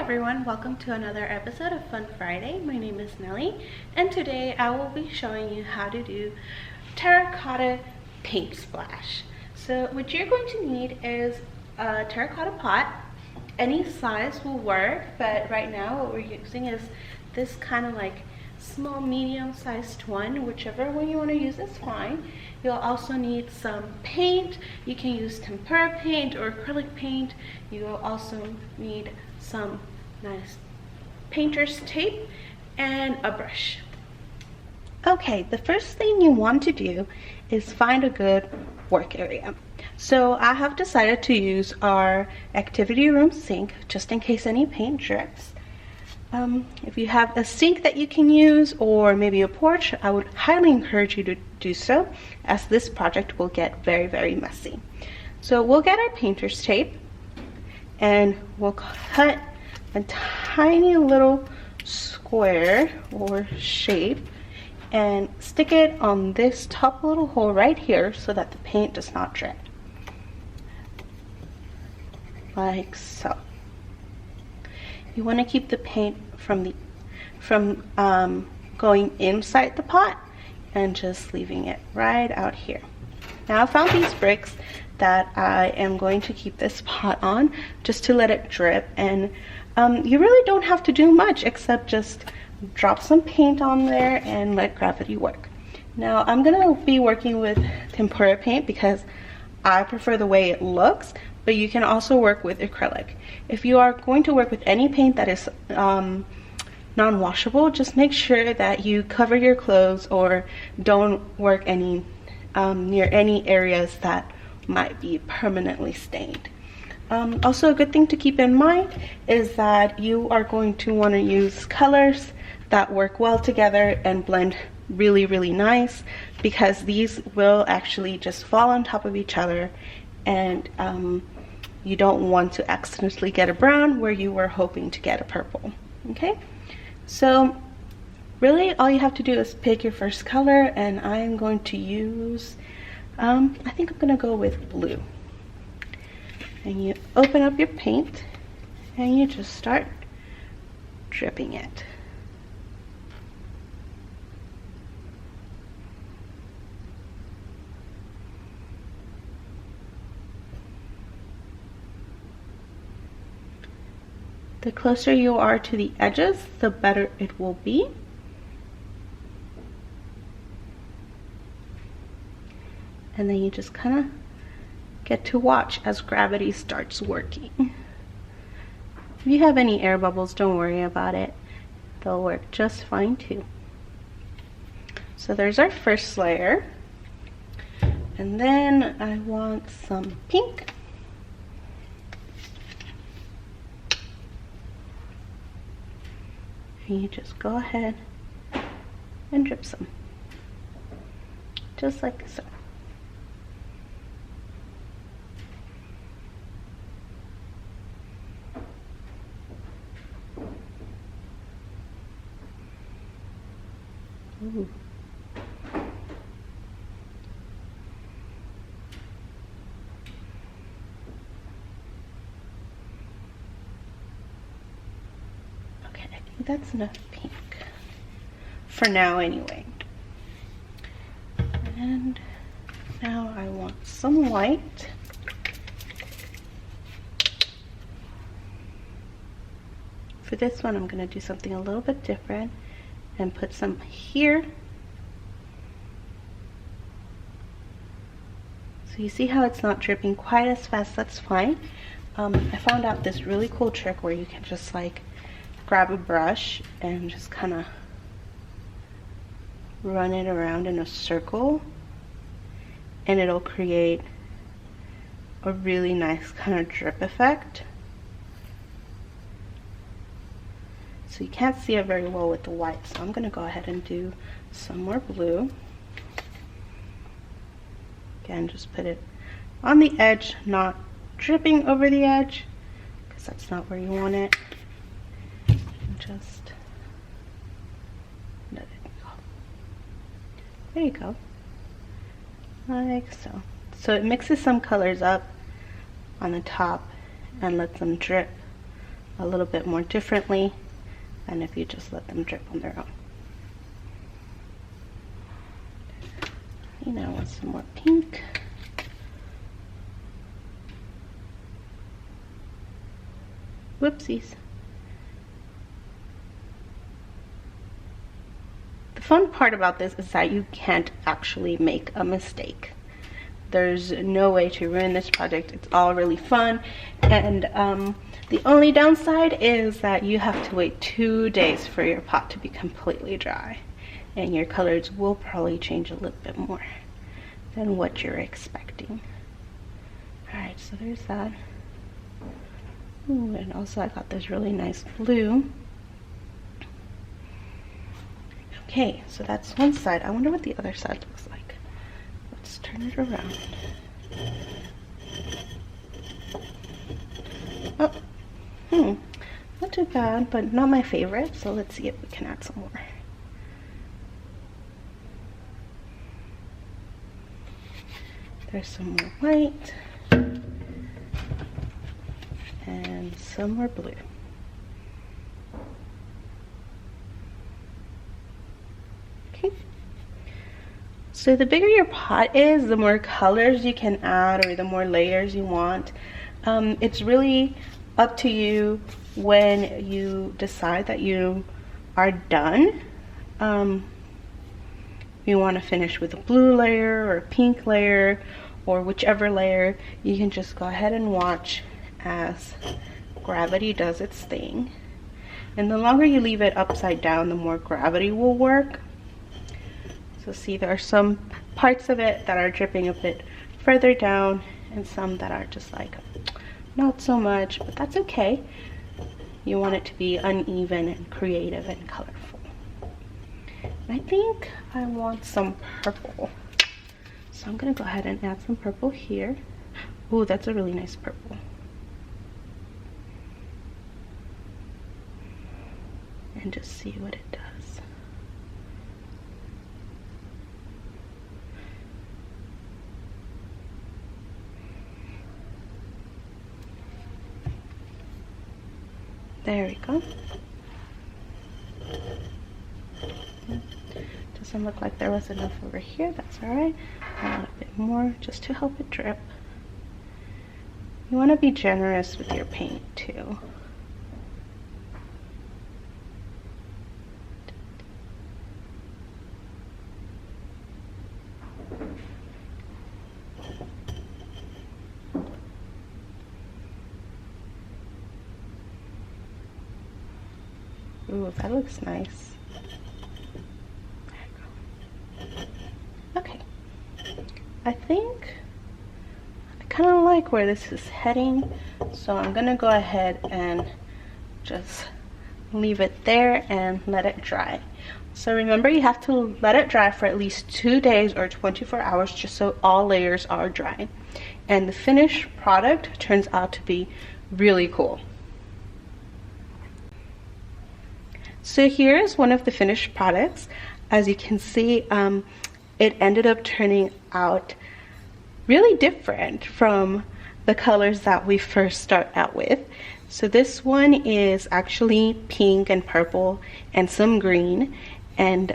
everyone, welcome to another episode of Fun Friday. My name is Nelly and today I will be showing you how to do terracotta paint splash. So what you're going to need is a terracotta pot. Any size will work, but right now what we're using is this kind of like small medium sized one. Whichever one you want to use is fine. You'll also need some paint. You can use tempera paint or acrylic paint. You'll also need some nice painter's tape and a brush. Okay, the first thing you want to do is find a good work area. So I have decided to use our activity room sink just in case any paint drips. If you have a sink that you can use or maybe a porch, I would highly encourage you to do so, as this project will get very messy. So we'll get our painter's tape and we'll cut a tiny little square or shape and stick it on this top little hole right here so that the paint does not drip. Like so. You want to keep the paint from going inside the pot and just leaving it right out here. Now I found these bricks that I am going to keep this pot on just to let it drip, and you really don't have to do much except just drop some paint on there and let gravity work. Now I'm gonna be working with tempera paint because I prefer the way it looks, but you can also work with acrylic. If you are going to work with any paint that is non-washable, just make sure that you cover your clothes or don't work any near any areas that might be permanently stained. Also, a good thing to keep in mind is that you are going to want to use colors that work well together and blend really nice, because these will actually just fall on top of each other, and you don't want to accidentally get a brown where you were hoping to get a purple. Okay, so really all you have to do is pick your first color, and I am going to use I think I'm gonna go with blue. And you open up your paint and you just start dripping it. The closer you are to the edges, the better it will be. And then you just kind of get to watch as gravity starts working. If you have any air bubbles, don't worry about it. They'll work just fine too. So there's our first layer. And then I want some pink. And you just go ahead and drip some. Just like so. Ooh. Okay, I think that's enough pink for now anyway. And now I want some white. For this one, I'm going to do something a little bit different and put some here. So you see how it's not dripping quite as fast. That's fine. I found out this really cool trick where you can just like grab a brush and just kind of run it around in a circle, and it'll create a really nice kind of drip effect. So you can't see it very well with the white, so I'm gonna go ahead and do some more blue. Again, just put it on the edge, not dripping over the edge, because that's not where you want it. And just let it go. There you go. Like so. So it mixes some colors up on the top and lets them drip a little bit more differently than if you just let them drip on their own. Now with some more pink. Whoopsies. The fun part about this is that you can't actually make a mistake. There's no way to ruin this project. It's all really fun, and the only downside is that you have to wait 2 days for your pot to be completely dry, and your colors will probably change a little bit more than what you're expecting. Alright, so there's that. Ooh, and also I got this really nice blue. Okay, so that's one side. I wonder what the other side looks like. Let's turn it around. Oh, not too bad, but not my favorite. So let's see if we can add some more. There's some more white and some more blue. Okay. So the bigger your pot is, the more colors you can add or the more layers you want. It's really up to you when you decide that you are done. You want to finish with a blue layer or a pink layer or whichever layer, you can just go ahead and watch as gravity does its thing. And the longer you leave it upside down, the more gravity will work. So see, there are some parts of it that are dripping a bit further down and some that are just like not so much, but that's okay. You want it to be uneven and creative and colorful. I think I want some purple, so I'm gonna go ahead and add some purple here. Ooh, that's a really nice purple. And just see what it does. There we go. Doesn't look like there was enough over here. That's all right. Add a bit more just to help it drip. You want to be generous with your paint too. Ooh, that looks nice. Okay, I think I kind of like where this is heading, so I'm gonna go ahead and just leave it there and let it dry. So remember, you have to let it dry for at least 2 days or 24 hours just so all layers are dry, and the finished product turns out to be really cool. So here's one of the finished products. As you can see, it ended up turning out really different from the colors that we first start out with. So this one is actually pink and purple and some green, and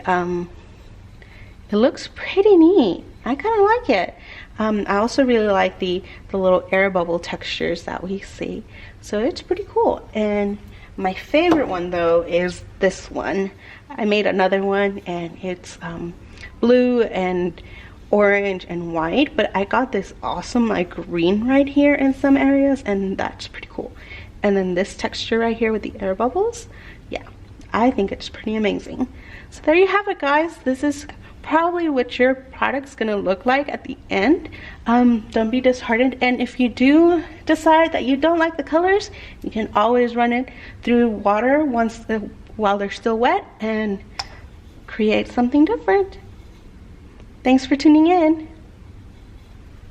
it looks pretty neat. I kind of like it. I also really like the little air bubble textures that we see. So it's pretty cool. And my favorite one though is this one. I made another one and it's blue and orange and white, but I got this awesome like green right here in some areas, and that's pretty cool. And then this texture right here with the air bubbles, yeah, I think it's pretty amazing. So there you have it, guys. This is probably what your product's gonna look like at the end. Don't be disheartened, and if you do decide that you don't like the colors, you can always run it through water while they're still wet and create something different. Thanks for tuning in.